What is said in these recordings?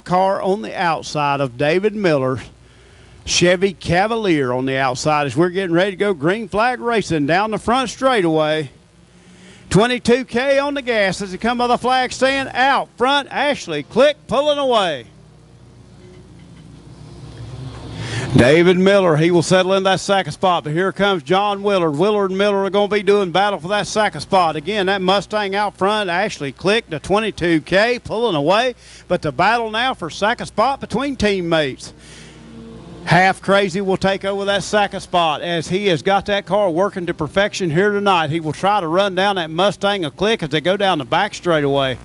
car on the outside of David Miller. Chevy Cavalier on the outside as we're getting ready to go green flag racing down the front straightaway. 22K on the gas as they come by the flag stand. Out front, Ashley Click pulling away. David Miller, he will settle in that second spot, but here comes John Willard. Willard and Miller are going to be doing battle for that second spot. Again, that Mustang out front, Ashley Click, the 22K pulling away, but the battle now for second spot between teammates. Half Crazy will take over that second spot as he has got that car working to perfection here tonight. He will try to run down that Mustang a Click as they go down the back straightaway.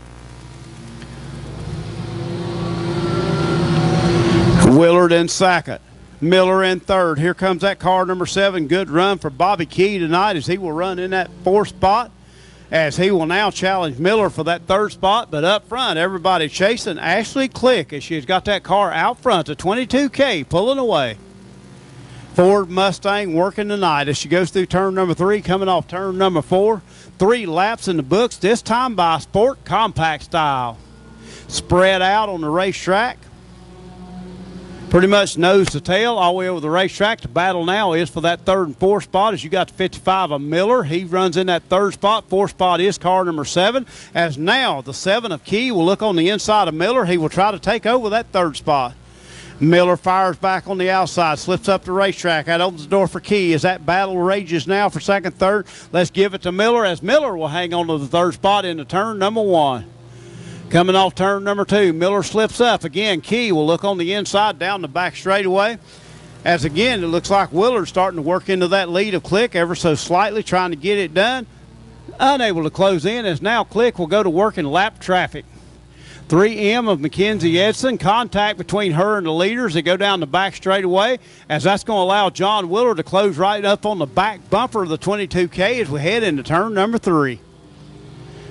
Willard in second. Miller in third. Here comes that car number 7. Good run for Bobby Key tonight as he will run in that fourth spot, as he will now challenge Miller for that third spot. But up front, everybody chasing Ashley Click as she's got that car out front, the 22K pulling away. Ford Mustang working tonight as she goes through turn number 3, coming off turn number 4. 3 laps in the books, this time by Sport Compact style. Spread out on the racetrack. Pretty much nose to tail all the way over the racetrack. The battle now is for that third and fourth spot as you got the 55 of Miller. He runs in that third spot. Fourth spot is car number 7. As now the 7 of Key will look on the inside of Miller. He will try to take over that third spot. Miller fires back on the outside, slips up the racetrack. That opens the door for Key as that battle rages now for second, third. Let's give it to Miller as Miller will hang on to the third spot into turn number 1. Coming off turn number 2, Miller slips up. Again, Key will look on the inside down the back straightaway. As again, it looks like Willard starting to work into that lead of Click ever so slightly, trying to get it done. Unable to close in as now Click will go to work in lap traffic. 3M of Mackenzie Edson, contact between her and the leaders. They go down the back straightaway as that's going to allow John Willard to close right up on the back bumper of the 22K as we head into turn number 3.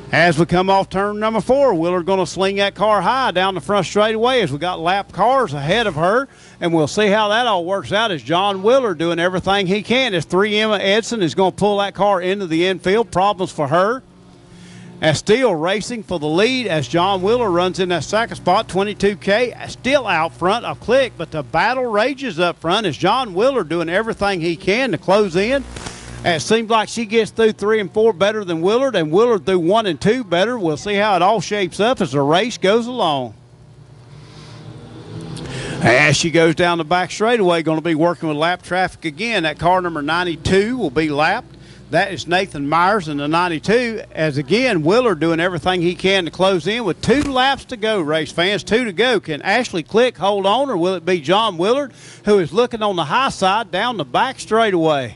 As we come off turn number 4, Willard going to sling that car high down the front straightaway as we got lap cars ahead of her, and we'll see how that all works out as John Willard doing everything he can as 3M Edson is going to pull that car into the infield. Problems for her. As still racing for the lead as John Willard runs in that second spot. 22K still out front of Click, but the battle rages up front as John Willard doing everything he can to close in. It seems like she gets through 3 and 4 better than Willard, and Willard through 1 and 2 better. We'll see how it all shapes up as the race goes along. As she goes down the back straightaway, going to be working with lap traffic again. That car number 92 will be lapped. That is Nathan Myers in the 92. As again, Willard doing everything he can to close in with 2 laps to go, race fans. 2 to go. Can Ashley Click hold on, or will it be John Willard who is looking on the high side down the back straightaway?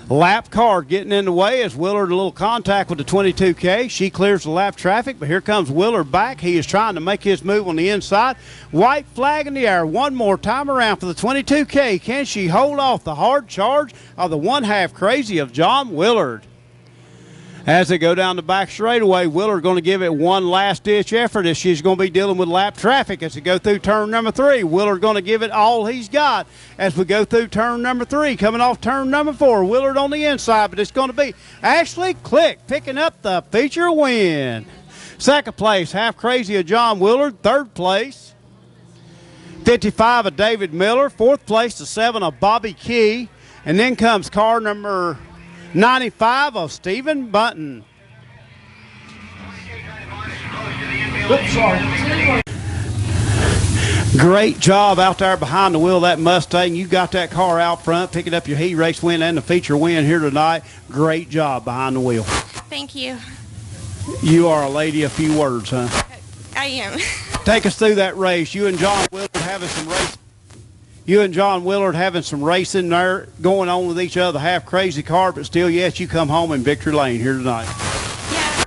Lap car getting in the way as Willard a little contact with the 22K. She clears the lap traffic, but here comes Willard back. He is trying to make his move on the inside. White flag in the air. One more time around for the 22K. Can she hold off the hard charge of the one-half crazy of John Willard? As they go down the back straightaway, Willard going to give it one last-ditch effort as she's going to be dealing with lap traffic as they go through turn number 3. Willard going to give it all he's got as we go through turn number 3. Coming off turn number 4, Willard on the inside, but it's going to be Ashley Click picking up the feature win. Second place, Half Crazy of John Willard. Third place, 55 of David Miller. Fourth place, the 7 of Bobby Key. And then comes car number 95 of Stephen Bunton. Oops, sorry. Great job out there behind the wheel of that Mustang. You got that car out front, picking up your heat race win and the feature win here tonight. Great job behind the wheel. Thank you. You are a lady of few words, huh? I am. Take us through that race. You and John Willard having some race. You and John Willard having some racing there going on with each other. Half Crazy car, but still, yes, you come home in victory lane here tonight. Yeah.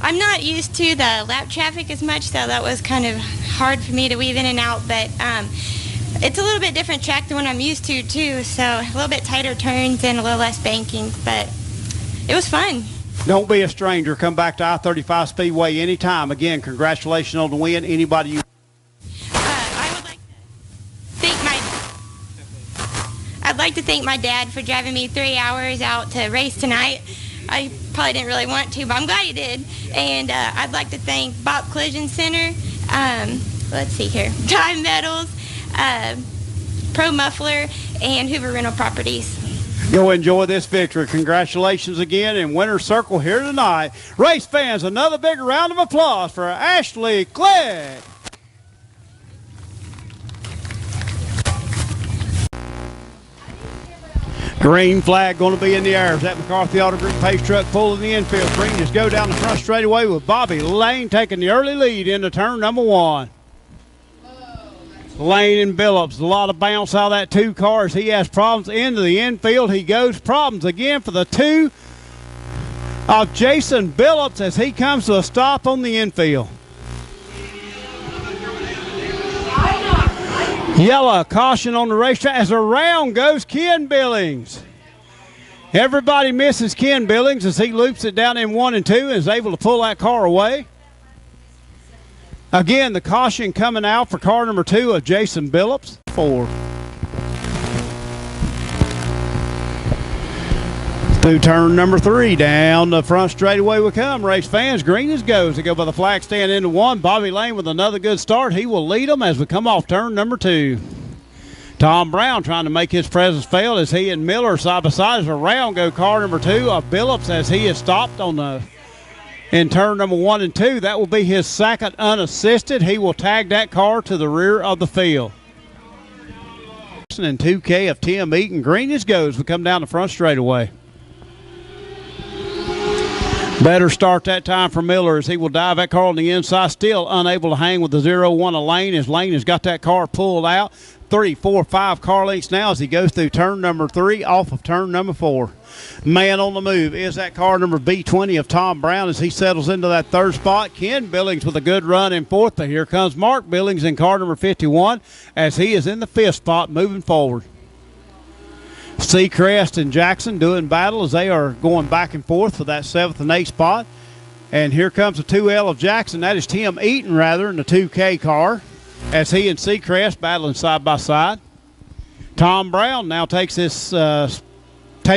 I'm not used to the lap traffic as much, so that was kind of hard for me to weave in and out, but it's a little bit different track than what I'm used to, too, so a little bit tighter turns and a little less banking, but it was fun. Don't be a stranger. Come back to I-35 Speedway anytime. Again, congratulations on the win. Anybody you... I'd like to thank my dad for driving me 3 hours out to race tonight. I probably didn't really want to, but I'm glad he did. And I'd like to thank Bop Collision Center, let's see here, Time Metals, Pro Muffler, and Hoover Rental Properties. Go enjoy this victory. Congratulations again in winner's circle here tonight. Race fans, another big round of applause for Ashley Clegg. Green flag going to be in the air. That McCarthy Auto Group pace truck full in the infield. Green just go down the front straightaway with Bobby Lane taking the early lead into turn number 1. Lane and Billups, a lot of bounce out of that 2 cars. He has problems into the infield. He goes problems again for the 2 of Jason Billups as he comes to a stop on the infield. Yellow caution on the racetrack as around goes Ken Billings. Everybody misses Ken Billings as he loops it down in 1 and 2 and is able to pull that car away. Again, the caution coming out for car number 2 of Jason Billups. 4. Through turn number 3, down the front straightaway we come. Race fans, green as goes. They go by the flag stand into 1. Bobby Lane with another good start. He will lead them as we come off turn number 2. Tom Brown trying to make his presence felt as he and Miller side by side as around go car number 2 of Billups as he is stopped on the in turn number 1 and 2. That will be his second unassisted. He will tag that car to the rear of the field. And 2K of Tim Eaton. Green as goes. We come down the front straightaway. Better start that time for Miller as he will dive that car on the inside. Still unable to hang with the 0-1 of Lane as Lane has got that car pulled out. 3, 4, 5 car lengths now as he goes through turn number 3 off of turn number 4. Man on the move is that car number B20 of Tom Brown as he settles into that 3rd spot. Ken Billings with a good run in 4th, but here comes Mark Billings in car number 51 as he is in the 5th spot moving forward. Seacrest and Jackson doing battle as they are going back and forth for that 7th and 8th spot. And here comes the 2L of Jackson. That is Tim Eaton, rather, in the 2K car as he and Seacrest battling side by side. Tom Brown now takes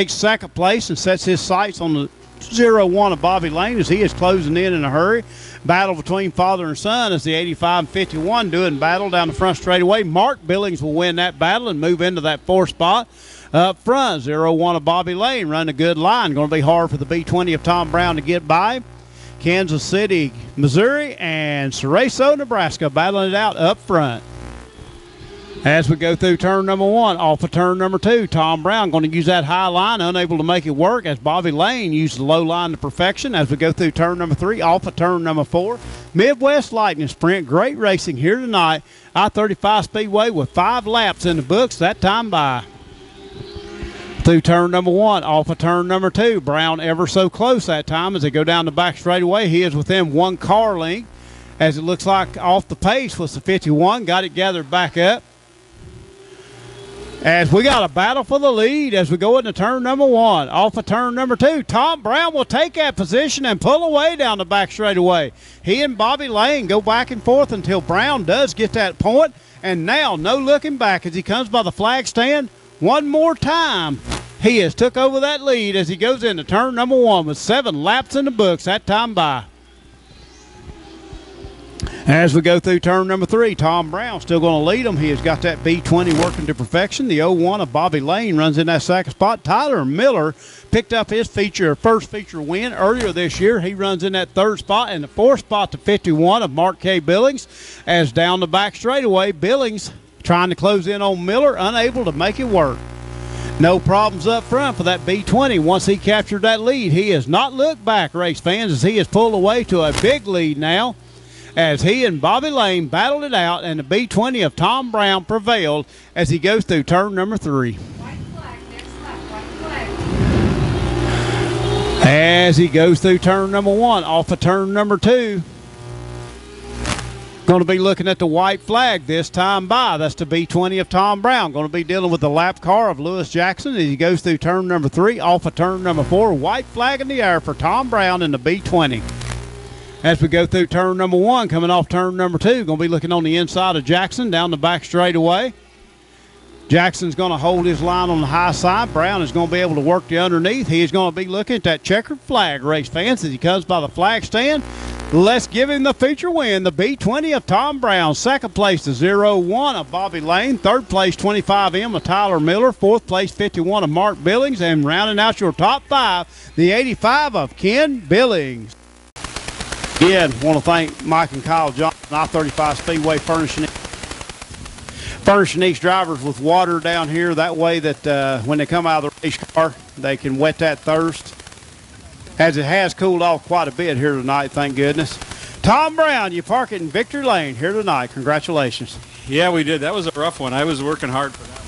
second place and sets his sights on the 0-1 of Bobby Lane as he is closing in a hurry. Battle between father and son as the 85 and 51 doing battle down the front straightaway. Mark Billings will win that battle and move into that 4th spot. Up front, 0-1 of Bobby Lane running a good line. Going to be hard for the B20 of Tom Brown to get by. Kansas City, Missouri, and Cereso, Nebraska battling it out up front. As we go through turn number 1, off of turn number 2, Tom Brown going to use that high line, unable to make it work as Bobby Lane used the low line to perfection. As we go through turn number 3, off of turn number 4, Midwest Lightning Sprint, great racing here tonight. I-35 Speedway with 5 laps in the books that time by. Through turn number 1, off of turn number 2. Brown ever so close that time as they go down the back straightaway. He is within 1 car length as it looks like off the pace was the 51. Got it gathered back up. As we got a battle for the lead as we go into turn number 1. Off of turn number 2, Tom Brown will take that position and pull away down the back straightaway. He and Bobby Lane go back and forth until Brown does get that point. And now no looking back as he comes by the flag stand one more time. He has took over that lead as he goes into turn number 1 with 7 laps in the books that time by. As we go through turn number 3, Tom Brown still going to lead him. He has got that B20 working to perfection. The 0-1 of Bobby Lane runs in that 2nd spot. Tyler Miller picked up his first feature win earlier this year. He runs in that 3rd spot, and the 4th spot to 51 of Mark K. Billings. As down the back straightaway, Billings trying to close in on Miller, unable to make it work. No problems up front for that B20 once he captured that lead. He has not looked back, race fans, as he has pulled away to a big lead now as he and Bobby Lane battled it out, and the B20 of Tom Brown prevailed as he goes through turn number 3. White flag, next lap, white flag. As he goes through turn number 1, off of turn number 2. Going to be looking at the white flag this time by. That's the B20 of Tom Brown. Going to be dealing with the lap car of Lewis Jackson as he goes through turn number 3, off of turn number 4. White flag in the air for Tom Brown in the B20. As we go through turn number 1, coming off turn number 2, going to be looking on the inside of Jackson down the back straightaway. Jackson's going to hold his line on the high side. Brown is going to be able to work the underneath. He is going to be looking at that checkered flag, race fans, as he comes by the flag stand. Let's give him the feature win. The B20 of Tom Brown. Second place, the 01 of Bobby Lane. Third place, 25M of Tyler Miller. Fourth place, 51 of Mark Billings. And rounding out your top 5, the 85 of Ken Billings. Again, want to thank Mike and Kyle Johnson, I-35 Speedway, furnishing each drivers with water down here. That way that when they come out of the race car, they can wet that thirst. As it has cooled off quite a bit here tonight, thank goodness. Tom Brown, you park it in Victory Lane here tonight. Congratulations. Yeah, we did. That was a rough one. I was working hard for that.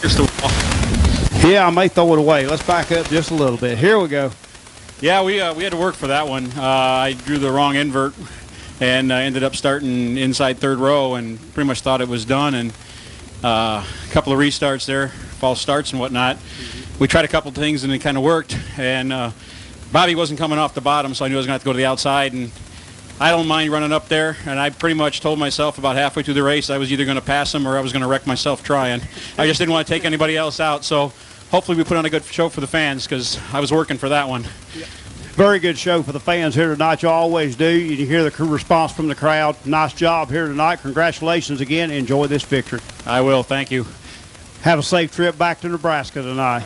Just a Yeah, I may throw it away. Let's back up just a little bit. Here we go. Yeah, we had to work for that one. I drew the wrong invert and ended up starting inside third row and pretty much thought it was done. And a couple of restarts there, false starts and whatnot. We tried a couple of things and it kind of worked. And Bobby wasn't coming off the bottom, so I knew I was going to have to go to the outside. And I don't mind running up there. And I pretty much told myself about halfway through the race I was either going to pass him or I was going to wreck myself trying. I just didn't want to take anybody else out. So hopefully we put on a good show for the fans because I was working for that one. Very good show for the fans here tonight. You always do. You can hear the response from the crowd. Nice job here tonight. Congratulations again. Enjoy this victory. I will. Thank you. Have a safe trip back to Nebraska tonight.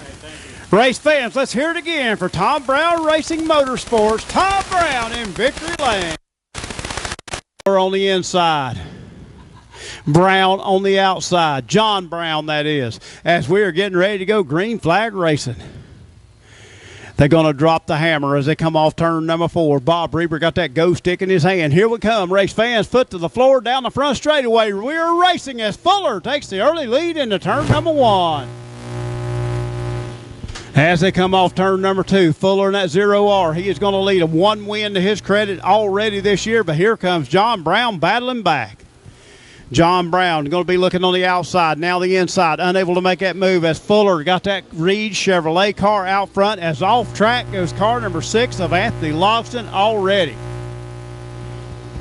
Race fans, let's hear it again for Tom Brown Racing Motorsports. Tom Brown in Victory Lane. We're on the inside. Brown on the outside. John Brown, that is. As we are getting ready to go green flag racing. They're going to drop the hammer as they come off turn number 4. Bob Reber got that go stick in his hand. Here we come. Race fans, foot to the floor, down the front straightaway. We're racing as Fuller takes the early lead into turn number 1. As they come off turn number 2, Fuller in that 0R. He is going to lead a 1 win to his credit already this year, but here comes John Brown battling back. John Brown going to be looking on the outside, now the inside, unable to make that move as Fuller got that Reed Chevrolet car out front. As off track goes car number 6 of Anthony Logston already.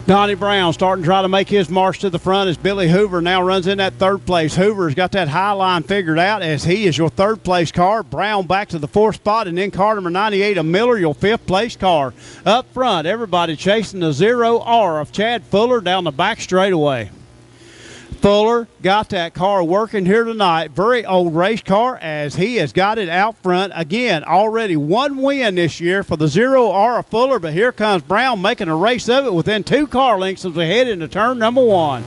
Donnie Brown starting to try to make his march to the front as Billy Hoover now runs in that third place. Hoover's got that high line figured out as he is your third place car. Brown back to the 4th spot, and then car number 98 of Miller, your 5th place car. Up front, everybody chasing the 0R of Chad Fuller down the back straightaway. Fuller got that car working here tonight. Very old race car as he has got it out front. Again, already 1 win this year for the 0R of Fuller, but here comes Brown making a race of it within 2 car lengths as we head into turn number 1.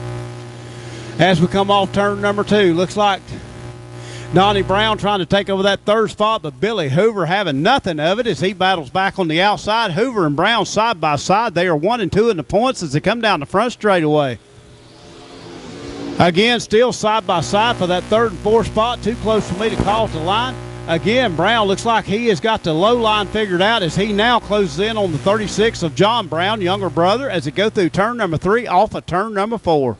As we come off turn number 2, looks like Donnie Brown trying to take over that 3rd spot, but Billy Hoover having nothing of it as he battles back on the outside. Hoover and Brown side by side. They are 1 and 2 in the points as they come down the front straightaway. Again, still side by side for that 3rd and 4th spot. Too close for me to call to line. Again, Brown looks like he has got the low line figured out as he now closes in on the 36 of John Brown, younger brother, as they go through turn number 3 off of turn number 4.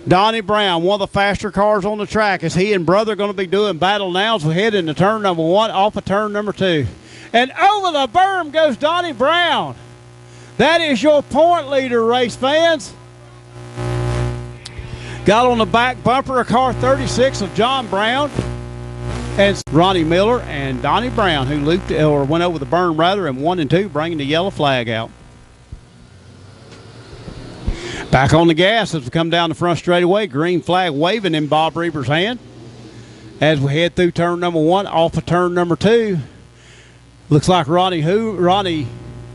Donnie Brown, one of the faster cars on the track, as he and brother are going to be doing battle now as we head into turn number 1 off of turn number 2. And over the berm goes Donnie Brown. That is your point leader, race fans. Got on the back bumper of car 36 of John Brown and Ronnie Miller and Donnie Brown, who looped or went over the berm rather, and 1 and 2 bringing the yellow flag out. Back on the gas as we come down the front straightaway. Green flag waving in Bob Reber's hand as we head through turn number 1 off of turn number 2. Looks like Ronnie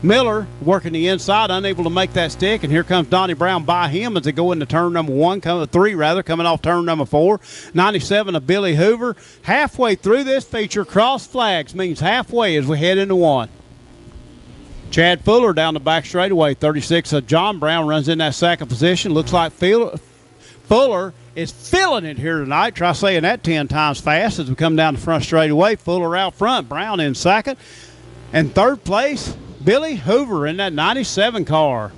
Miller working the inside, unable to make that stick, and here comes Donnie Brown by him as they go into turn number 3 coming off turn number 4. 97 of Billy Hoover. Halfway through this feature, cross flags means halfway as we head into 1. Chad Fuller down the back straightaway. 36 of John Brown runs in that 2nd position. Looks like Fuller is feeling it here tonight. Try saying that 10 times fast as we come down the front straightaway. Fuller out front, Brown in 2nd. And 3rd place, Billy Hoover in that 97 car.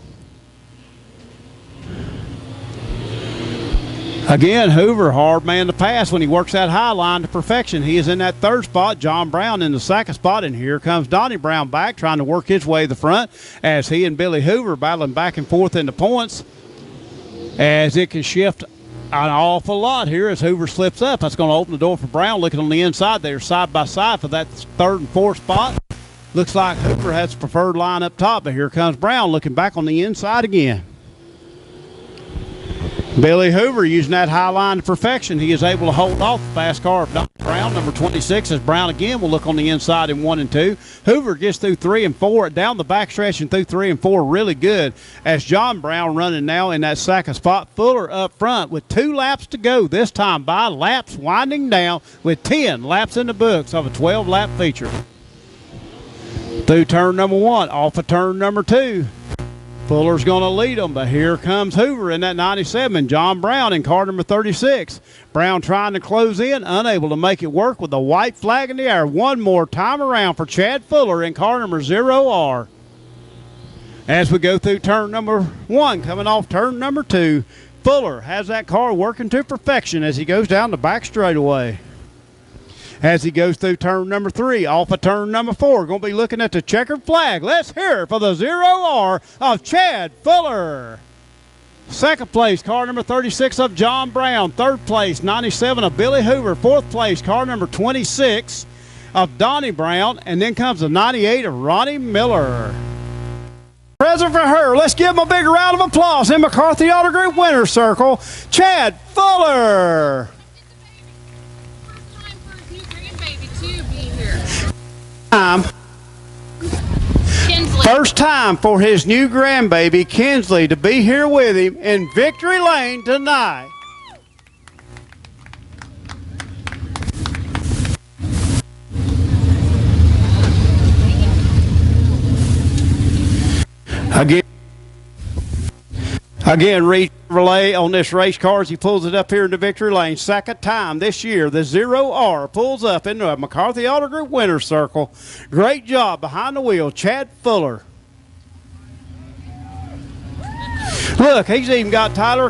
Again, Hoover, hard man to pass when he works that high line to perfection. He is in that third spot. John Brown in the second spot, and here comes Donnie Brown back trying to work his way to the front as he and Billy Hoover battling back and forth in the points as it can shift an awful lot here as Hoover slips up. That's going to open the door for Brown looking on the inside. They're side by side for that third and fourth spot. Looks like Hoover has the preferred line up top, but here comes Brown looking back on the inside again. Billy Hoover using that high line to perfection. He is able to hold off the fast car of Donnie Brown. Number 26 is Brown again. We'll look on the inside in 1 and 2. Hoover gets through 3 and 4. Down the backstretch and through 3 and 4 really good as John Brown running now in that second spot. Fuller up front with 2 laps to go. This time by laps winding down with 10 laps in the books of a 12-lap feature. Through turn number 1, off of turn number 2. Fuller's going to lead them, but here comes Hoover in that 97. John Brown in car number 36. Brown trying to close in, unable to make it work with the white flag in the air. One more time around for Chad Fuller in car number 0R. As we go through turn number 1, coming off turn number 2, Fuller has that car working to perfection as he goes down the back straightaway. As he goes through turn number 3, off of turn number 4, going to be looking at the checkered flag. Let's hear it for the 0R of Chad Fuller. Second place, car number 36 of John Brown. Third place, 97 of Billy Hoover. Fourth place, car number 26 of Donnie Brown. And then comes the 98 of Ronnie Miller. Present for her. Let's give him a big round of applause in McCarthy Auto Group winner's circle, Chad Fuller. First time for his new grandbaby, Kinsley, to be here with him in Victory Lane tonight. Again, Reed Relay on this race car as he pulls it up here into Victory Lane. Second time this year, the 0R pulls up into a McCarthy Auto Group winner's circle. Great job behind the wheel, Chad Fuller. Look, he's even got Tyler